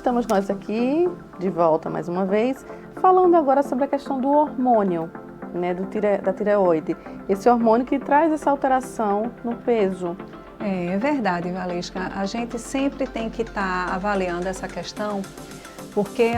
estamos nós aqui, de volta mais uma vez, falando agora sobre a questão do hormônio, né, da tireoide. Esse hormônio que traz essa alteração no peso. É verdade, Valesca. A gente sempre tem que estar avaliando essa questão, porque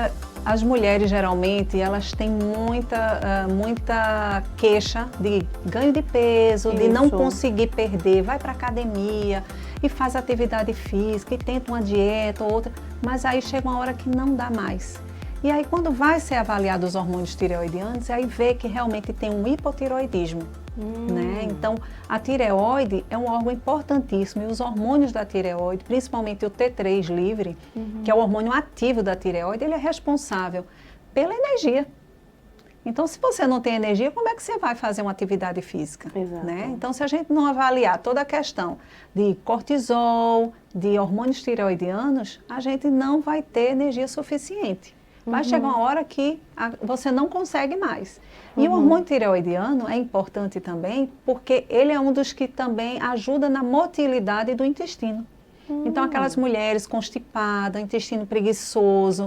as mulheres, geralmente, elas têm muita queixa de ganho de peso, de não conseguir perder, vai para academia e faz atividade física e tenta uma dieta ou outra, mas aí chega uma hora que não dá mais. E aí, quando vai ser avaliado os hormônios tireoidianos, aí vê que realmente tem um hipotireoidismo. Né? Então, a tireoide é um órgão importantíssimo e os hormônios da tireoide, principalmente o T3 livre, que é o hormônio ativo da tireoide, ele é responsável pela energia. Então, se você não tem energia, como é que você vai fazer uma atividade física? Né? Então, se a gente não avaliar toda a questão de cortisol, de hormônios tireoidianos, a gente não vai ter energia suficiente. Vai chegar uma hora que você não consegue mais. E o hormônio tireoidiano é importante também porque ele é um dos que também ajuda na motilidade do intestino. Então, aquelas mulheres constipadas, intestino preguiçoso,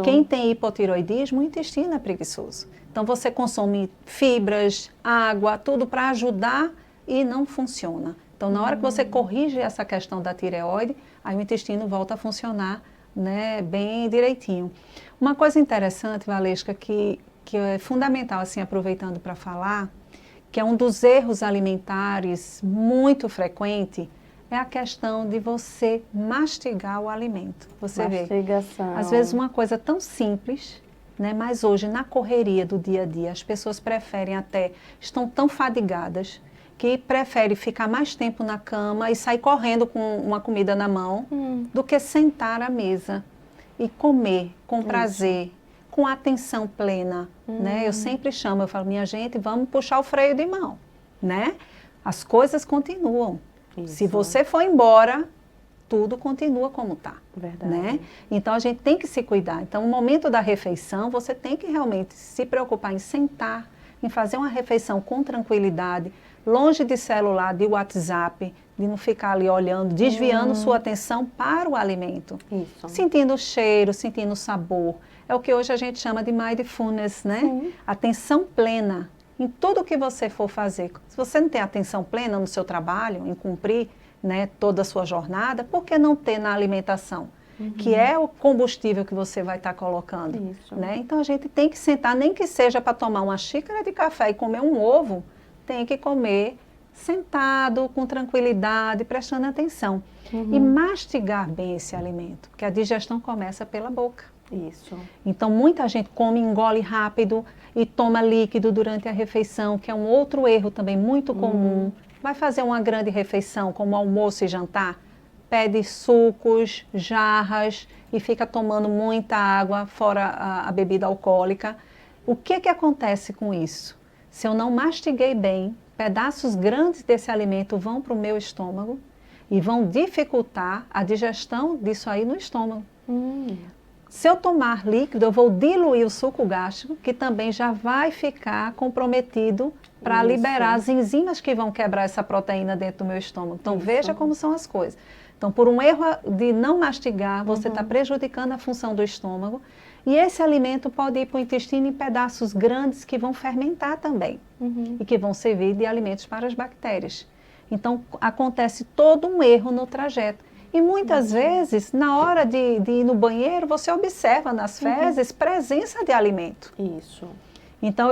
quem tem hipotireoidismo, o intestino é preguiçoso. Então, você consome fibras, água, tudo para ajudar e não funciona. Então, na hora que você corrige essa questão da tireoide, aí o intestino volta a funcionar, né, bem direitinho. Uma coisa interessante, Valesca, que é fundamental, assim, aproveitando para falar, que é um dos erros alimentares muito frequente, é a questão de você mastigar o alimento. Você vê, às vezes uma coisa tão simples, né, mas hoje na correria do dia a dia, as pessoas preferem até, estão tão fadigadas, que prefere ficar mais tempo na cama e sair correndo com uma comida na mão, do que sentar à mesa e comer com prazer, com atenção plena, né? Eu sempre chamo, eu falo, minha gente, vamos puxar o freio de mão, né? As coisas continuam. Se você for embora, tudo continua como está, né? Então, a gente tem que se cuidar. Então, no momento da refeição, você tem que realmente se preocupar em sentar, em fazer uma refeição com tranquilidade, longe de celular, de WhatsApp, de não ficar ali olhando, desviando sua atenção para o alimento. Sentindo o cheiro, sentindo o sabor. É o que hoje a gente chama de mindfulness, né? Atenção plena em tudo que você for fazer. Se você não tem atenção plena no seu trabalho, em cumprir, né, toda a sua jornada, por que não ter na alimentação? Que é o combustível que você vai estar colocando. Né? Então, a gente tem que sentar, nem que seja para tomar uma xícara de café e comer um ovo, tem que comer sentado, com tranquilidade, prestando atenção. E mastigar bem esse alimento, porque a digestão começa pela boca. Então, muita gente come, engole rápido e toma líquido durante a refeição, que é um outro erro também muito comum. Vai fazer uma grande refeição, como almoço e jantar, pede sucos, jarras e fica tomando muita água, fora a bebida alcoólica. O que acontece com isso? Se eu não mastiguei bem, pedaços grandes desse alimento vão para o meu estômago e vão dificultar a digestão disso aí no estômago. Se eu tomar líquido, eu vou diluir o suco gástrico, que também já vai ficar comprometido para liberar as enzimas que vão quebrar essa proteína dentro do meu estômago. Então, veja como são as coisas. Então, por um erro de não mastigar, você está prejudicando a função do estômago. E esse alimento pode ir para o intestino em pedaços grandes que vão fermentar também. E que vão servir de alimentos para as bactérias. Então, acontece todo um erro no trajeto. E muitas vezes, na hora de ir no banheiro, você observa nas fezes presença de alimento. Então,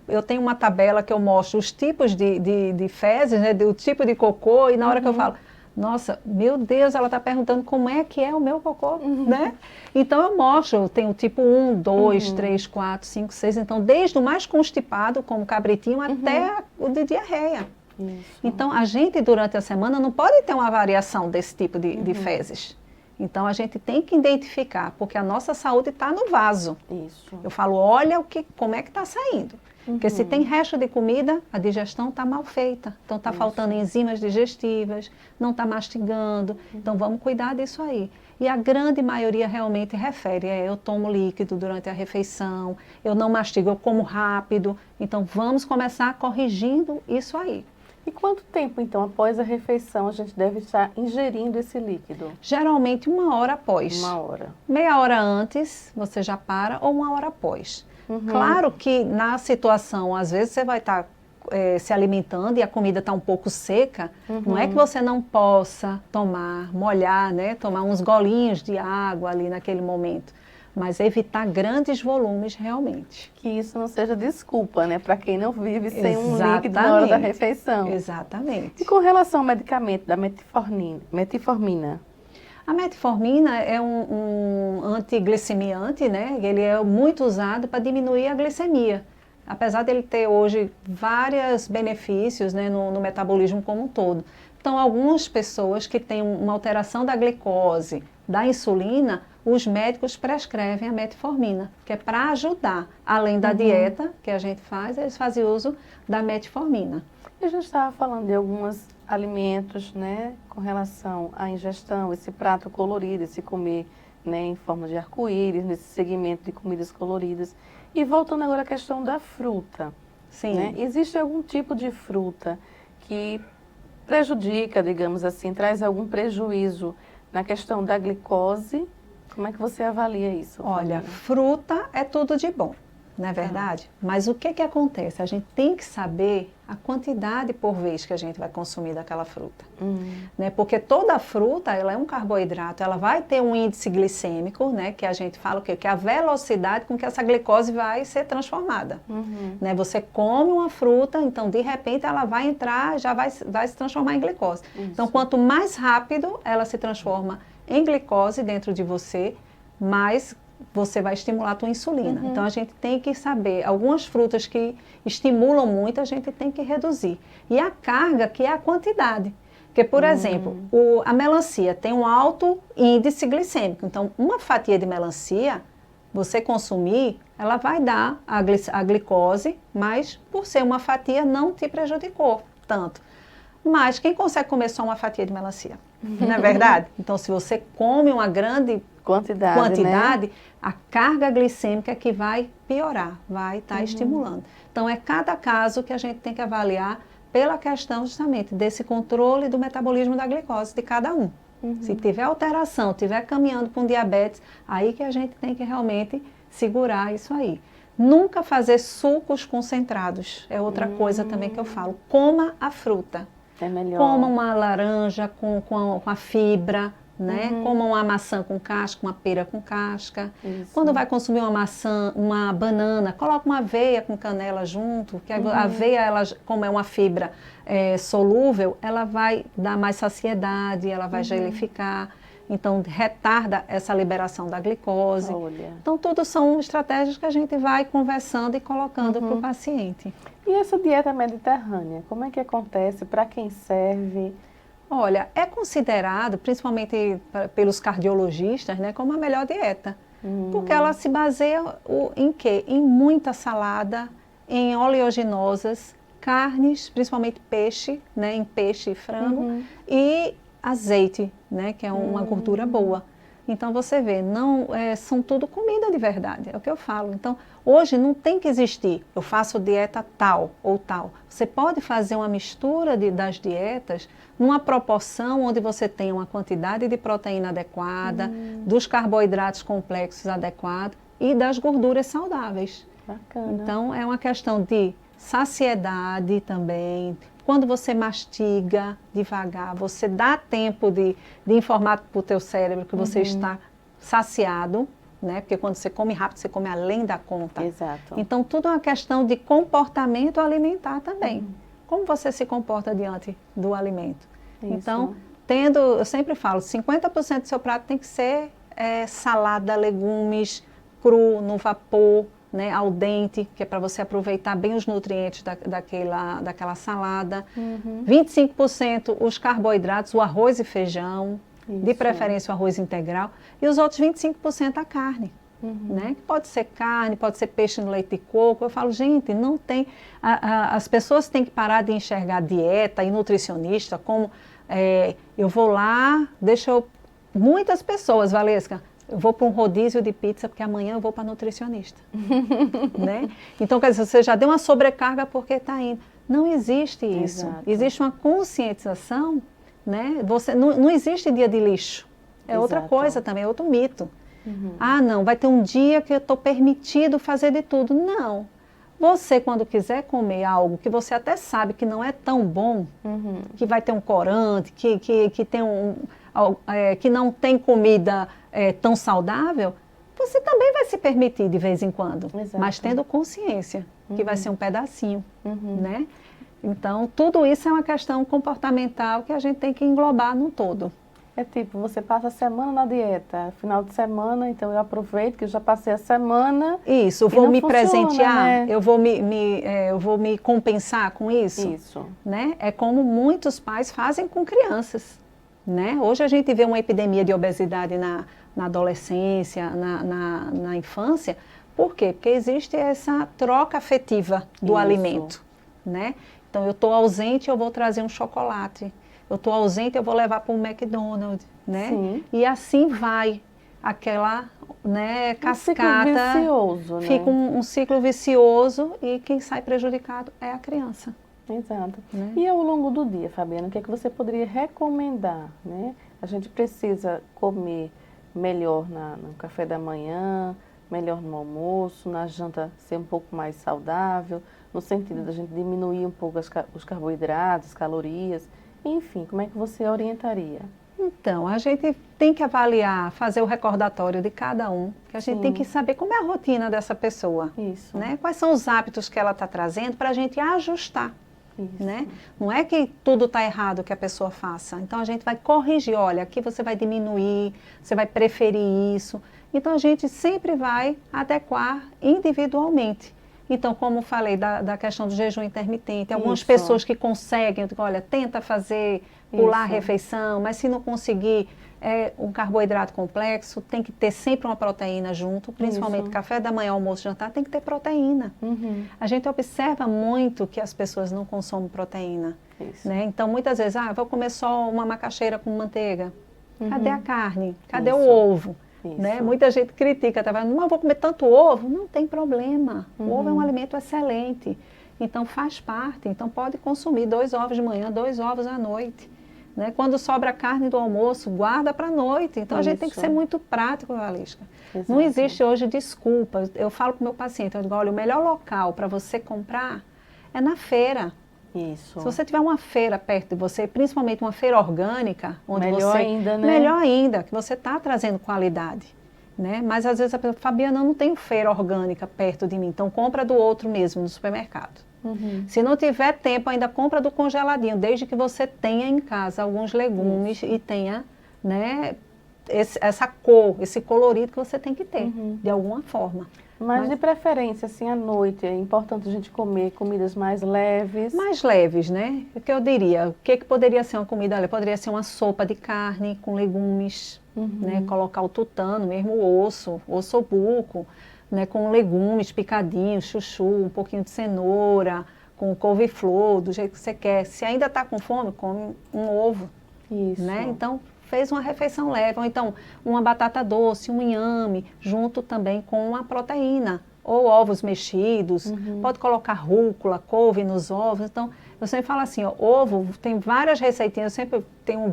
eu tenho uma tabela que eu mostro os tipos de fezes, né, o tipo de cocô, e na hora que eu falo, nossa, meu Deus, ela está perguntando como é que é o meu cocô, né? Então, eu mostro, tem o tipo 1, 2, 3, 4, 5, 6, então, desde o mais constipado, como cabritinho, até o de diarreia. Então, a gente, durante a semana, não pode ter uma variação desse tipo de fezes. Então, a gente tem que identificar, porque a nossa saúde está no vaso. Eu falo, olha como é que está saindo. Porque se tem resto de comida, a digestão está mal feita. Então, está faltando enzimas digestivas, não está mastigando. Então, vamos cuidar disso aí. E a grande maioria realmente refere, eu tomo líquido durante a refeição, eu não mastigo, eu como rápido. Então, vamos começar corrigindo isso aí. E quanto tempo, então, após a refeição, a gente deve estar ingerindo esse líquido? Geralmente 1 hora após. 1 hora. Meia hora antes, você já para, ou 1 hora após. Claro que na situação, às vezes você vai estar se alimentando e a comida está um pouco seca, não é que você não possa tomar, molhar, né? Tomar uns golinhos de água ali naquele momento. Mas evitar grandes volumes realmente. Que isso não seja desculpa, né? Para quem não vive sem um líquido na hora da refeição. Exatamente. E com relação ao medicamento da metformina? A metformina é um antiglicemiante, né? Ele é muito usado para diminuir a glicemia. Apesar dele ter hoje vários benefícios, né, no metabolismo como um todo. Então, algumas pessoas que têm uma alteração da glicose, da insulina, os médicos prescrevem a metformina, que é para ajudar. Além da dieta que a gente faz, eles fazem uso da metformina. E a gente estava falando de alguns alimentos, né, com relação à ingestão, esse prato colorido, esse comer, né, em forma de arco-íris, nesse segmento de comidas coloridas. E voltando agora à questão da fruta. Sim. Né? Existe algum tipo de fruta que prejudica, digamos assim, traz algum prejuízo na questão da glicose? Como é que você avalia isso? Olha, fruta é tudo de bom, não é verdade? Mas o que acontece? A gente tem que saber a quantidade por vez que a gente vai consumir daquela fruta. Né? Porque toda fruta, ela é um carboidrato, ela vai ter um índice glicêmico, né? Que a gente fala o quê? Que é a velocidade com que essa glicose vai ser transformada. Né? Você come uma fruta, então de repente ela vai entrar, já vai se transformar em glicose. Isso. Então quanto mais rápido ela se transforma em glicose dentro de você, mais você vai estimular a tua insulina. Então a gente tem que saber, algumas frutas que estimulam muito, a gente tem que reduzir. E a carga, que é a quantidade. Porque, por exemplo, a melancia tem um alto índice glicêmico. Então, uma fatia de melancia, você consumir, ela vai dar a glicose, mas por ser uma fatia não te prejudicou tanto. Mas quem consegue comer só uma fatia de melancia? Não é verdade? Então, se você come uma grande quantidade, né? A carga glicêmica é que vai piorar, vai estar estimulando. Então, é cada caso que a gente tem que avaliar pela questão justamente desse controle do metabolismo da glicose de cada um. Se tiver alteração, estiver caminhando para um diabetes, aí que a gente tem que realmente segurar isso aí. Nunca fazer sucos concentrados, é outra coisa também que eu falo. Coma a fruta. É melhor. Coma uma laranja com a fibra, né? Coma uma maçã com casca, uma pera com casca. Isso. Quando vai consumir uma maçã, uma banana, coloca uma aveia com canela junto, que a aveia, ela, como é uma fibra solúvel, ela vai dar mais saciedade, ela vai gelificar. Então, retarda essa liberação da glicose. Olha. Então, tudo são estratégias que a gente vai conversando e colocando para o paciente. E essa dieta mediterrânea, como é que acontece? Para quem serve? Olha, é considerado, principalmente pelos cardiologistas, né, como a melhor dieta. Porque ela se baseia em quê? Em muita salada, em oleaginosas, carnes, principalmente peixe, né, em peixe e frango, e azeite, né, que é uma gordura boa. Então você vê, não, são tudo comida de verdade, é o que eu falo. Então hoje não tem que existir, eu faço dieta tal ou tal. Você pode fazer uma mistura das dietas numa proporção onde você tem uma quantidade de proteína adequada, dos carboidratos complexos adequados e das gorduras saudáveis. Bacana. Então é uma questão de saciedade também. Quando você mastiga devagar, você dá tempo de informar para o teu cérebro que você está saciado, né? Porque quando você come rápido, você come além da conta. Exato. Então, tudo é uma questão de comportamento alimentar também. Como você se comporta diante do alimento. Isso. Então, eu sempre falo, 50% do seu prato tem que ser salada, legumes, cru, no vapor, né, ao dente, que é para você aproveitar bem os nutrientes daquela salada. 25% os carboidratos, o arroz e feijão, de preferência o arroz integral, e os outros 25% a carne. Né? Pode ser carne, pode ser peixe no leite de coco. Eu falo, gente, não tem... as pessoas têm que parar de enxergar dieta e nutricionista como eu vou lá, muitas pessoas, Valesca, eu vou para um rodízio de pizza porque amanhã eu vou para nutricionista. Né? Então, quer dizer, você já deu uma sobrecarga porque está indo. Não existe isso. Exato. Existe uma conscientização, né? Não existe dia de lixo. É outra Exato. coisa também, é outro mito. Ah, não, vai ter um dia que eu estou permitido fazer de tudo. Não. Você, quando quiser comer algo que você até sabe que não é tão bom, que vai ter um corante, que tem que não tem comida tão saudável, você também vai se permitir de vez em quando. Exato. Mas tendo consciência que vai ser um pedacinho, né? Então, tudo isso é uma questão comportamental que a gente tem que englobar no todo. É tipo, você passa a semana na dieta, final de semana, então eu aproveito que eu já passei a semana. Isso, eu vou me funciona, presentear, né? eu vou me compensar com isso. Isso. Né? É como muitos pais fazem com crianças. Né? Hoje a gente vê uma epidemia de obesidade na adolescência, na infância. Por quê? Porque existe essa troca afetiva do alimento. Né? Então, eu estou ausente, eu vou trazer um chocolate. Eu estou ausente, eu vou levar para um McDonald's, né? Sim. E assim vai aquela, né, cascata. Um ciclo vicioso, né? Fica um ciclo vicioso e quem sai prejudicado é a criança. Exato. Né? E ao longo do dia, Fabiana, o que é que você poderia recomendar, né? A gente precisa comer melhor no café da manhã, melhor no almoço, na janta ser um pouco mais saudável, no sentido da gente diminuir um pouco os carboidratos, as calorias. Enfim, como é que você orientaria? Então, a gente tem que avaliar, fazer o recordatório de cada um, que a gente tem que saber como é a rotina dessa pessoa. Isso. Né? Quais são os hábitos que ela está trazendo para a gente ajustar. Isso. Né? Não é que tudo está errado que a pessoa faça. Então, a gente vai corrigir, olha, aqui você vai diminuir, você vai preferir isso. Então, a gente sempre vai adequar individualmente. Então, como falei da questão do jejum intermitente, algumas pessoas que conseguem, olha, tenta fazer, pular a refeição, mas se não conseguir, um carboidrato complexo, tem que ter sempre uma proteína junto, principalmente café da manhã, almoço, jantar, tem que ter proteína. A gente observa muito que as pessoas não consomem proteína. Né? Então, muitas vezes, vou comer só uma macaxeira com manteiga. Cadê a carne? Cadê o ovo? Né? Muita gente critica, não vou comer tanto ovo. Não tem problema. O ovo é um alimento excelente. Então faz parte. Então pode consumir 2 ovos de manhã, 2 ovos à noite. Né? Quando sobra carne do almoço, guarda para a noite. Então a gente tem que ser muito prático, Valesca. Não existe hoje desculpa. Eu falo para o meu paciente, eu digo, olha, o melhor local para você comprar é na feira. Isso. Se você tiver uma feira perto de você, principalmente uma feira orgânica, onde melhor ainda, né? Melhor ainda, que você está trazendo qualidade. Né? Mas às vezes a pessoa, Fabiana, eu não tenho feira orgânica perto de mim, então compra do outro mesmo, no supermercado. Se não tiver tempo, ainda compra do congeladinho, desde que você tenha em casa alguns legumes e tenha, né, essa cor, esse colorido que você tem que ter, de alguma forma. Mas de preferência, assim, à noite, é importante a gente comer comidas mais leves. Mais leves, né? O que eu diria? O que poderia ser uma comida leve? Poderia ser uma sopa de carne com legumes, né? Colocar o tutano, mesmo o osso buco, né? Com legumes picadinhos, chuchu, um pouquinho de cenoura, com couve-flor, do jeito que você quer. Se ainda está com fome, come um ovo. Isso. Né? Então, fez uma refeição leve, ou então uma batata doce, um inhame, junto também com uma proteína, ou ovos mexidos, pode colocar rúcula, couve nos ovos. Então, eu sempre falo assim, ó, ovo, tem várias receitinhas, eu sempre tenho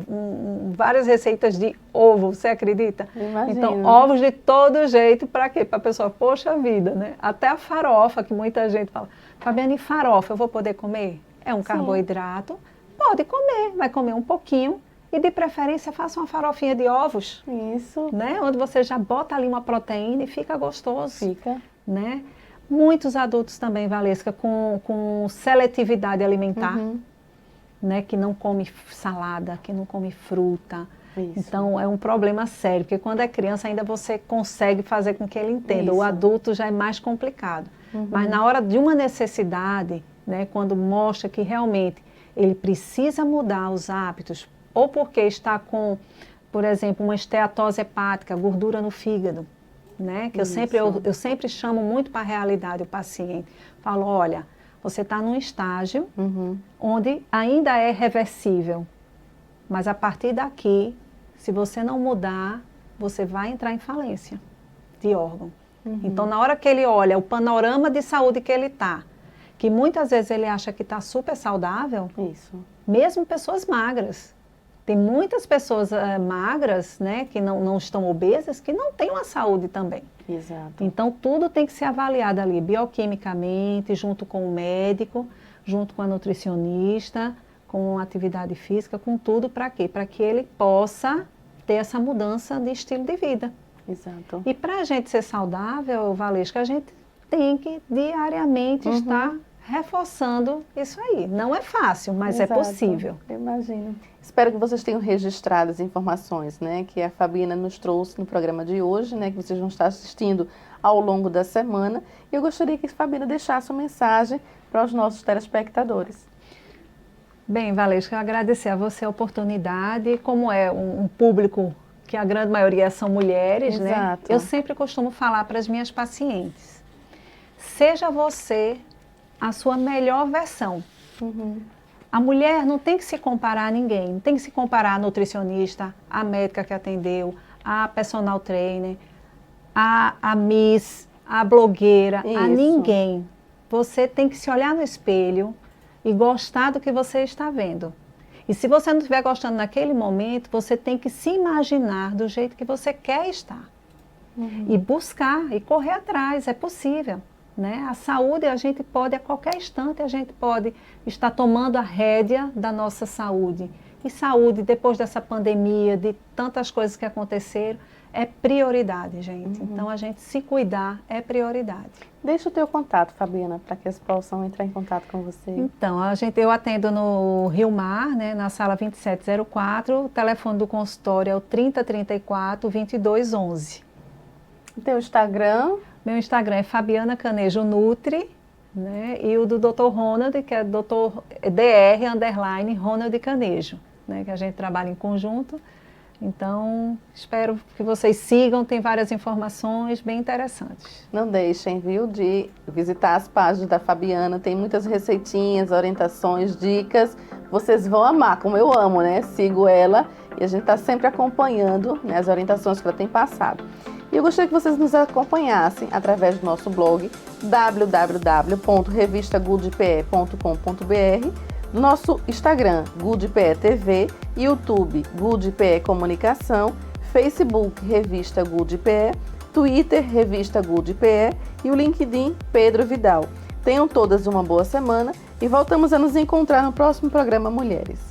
várias receitas de ovo, você acredita? Imagino. Então, ovos de todo jeito, para quê? Para a pessoa, poxa vida, né? Até a farofa, que muita gente fala, Fabiana, e farofa, eu vou poder comer? É um carboidrato, pode comer, vai comer um pouquinho, e de preferência faça uma farofinha de ovos. Isso. Né? Onde você já bota ali uma proteína e fica gostoso. Fica. Né? Muitos adultos também, Valesca, com seletividade alimentar, né? Que não come salada, que não come fruta. Isso. Então é um problema sério, porque quando é criança ainda você consegue fazer com que ele entenda. Isso. O adulto já é mais complicado. Mas na hora de uma necessidade, né? Quando mostra que realmente ele precisa mudar os hábitos, ou porque está com, por exemplo, uma esteatose hepática, gordura no fígado, né? Que eu sempre chamo muito para a realidade o paciente. Falo, olha, você está num estágio onde ainda é reversível, mas a partir daqui, se você não mudar, você vai entrar em falência de órgão. Então, na hora que ele olha o panorama de saúde que ele está, que muitas vezes ele acha que está super saudável, Isso. mesmo pessoas magras. Tem muitas pessoas magras, né, que não estão obesas, que não têm uma saúde também. Exato. Então, tudo tem que ser avaliado ali, bioquimicamente, junto com o médico, junto com a nutricionista, com a atividade física, com tudo, para quê? Para que ele possa ter essa mudança de estilo de vida. Exato. E para a gente ser saudável, Valesca, a gente tem que diariamente estar reforçando isso aí. Não é fácil, mas Exato. é possível. Eu imagino. Espero que vocês tenham registrado as informações, né, que a Fabiana nos trouxe no programa de hoje, né, que vocês vão estar assistindo ao longo da semana. E eu gostaria que a Fabiana deixasse uma mensagem para os nossos telespectadores. Bem, Valesca, eu agradecer a você a oportunidade. Como é um público que a grande maioria são mulheres, Exato. né? Eu sempre costumo falar para as minhas pacientes, seja você a sua melhor versão. A mulher não tem que se comparar a ninguém, não tem que se comparar a nutricionista, a médica que atendeu, a personal trainer, a miss, a blogueira, a Isso. ninguém. Você tem que se olhar no espelho e gostar do que você está vendo. E se você não estiver gostando naquele momento, você tem que se imaginar do jeito que você quer estar. E buscar, e correr atrás, é possível. Né? A saúde, a gente pode, a qualquer instante, a gente pode estar tomando a rédea da nossa saúde. E saúde, depois dessa pandemia, de tantas coisas que aconteceram, é prioridade, gente. Então, a gente se cuidar é prioridade. Deixa o teu contato, Fabiana, para que eles possam entrar em contato com você. Então, eu atendo no Rio Mar, né, na sala 2704, o telefone do consultório é o 3034-2211. O teu Instagram? Meu Instagram é Fabiana Canejo Nutri, né, e o do Dr. Ronald, que é Dr. Dr. Ronald Canejo, né, que a gente trabalha em conjunto. Então, espero que vocês sigam, tem várias informações bem interessantes. Não deixem, viu, de visitar as páginas da Fabiana, tem muitas receitinhas, orientações, dicas, vocês vão amar, como eu amo, né? Sigo ela e a gente está sempre acompanhando, né, as orientações que ela tem passado. E eu gostaria que vocês nos acompanhassem através do nosso blog www.revistagoodpe.com.br, do nosso Instagram, GoodPE TV, YouTube, GoodPE Comunicação, Facebook, Revista GoodPE, Twitter, Revista GoodPE e o LinkedIn, Pedro Vidal. Tenham todas uma boa semana e voltamos a nos encontrar no próximo programa Mulheres.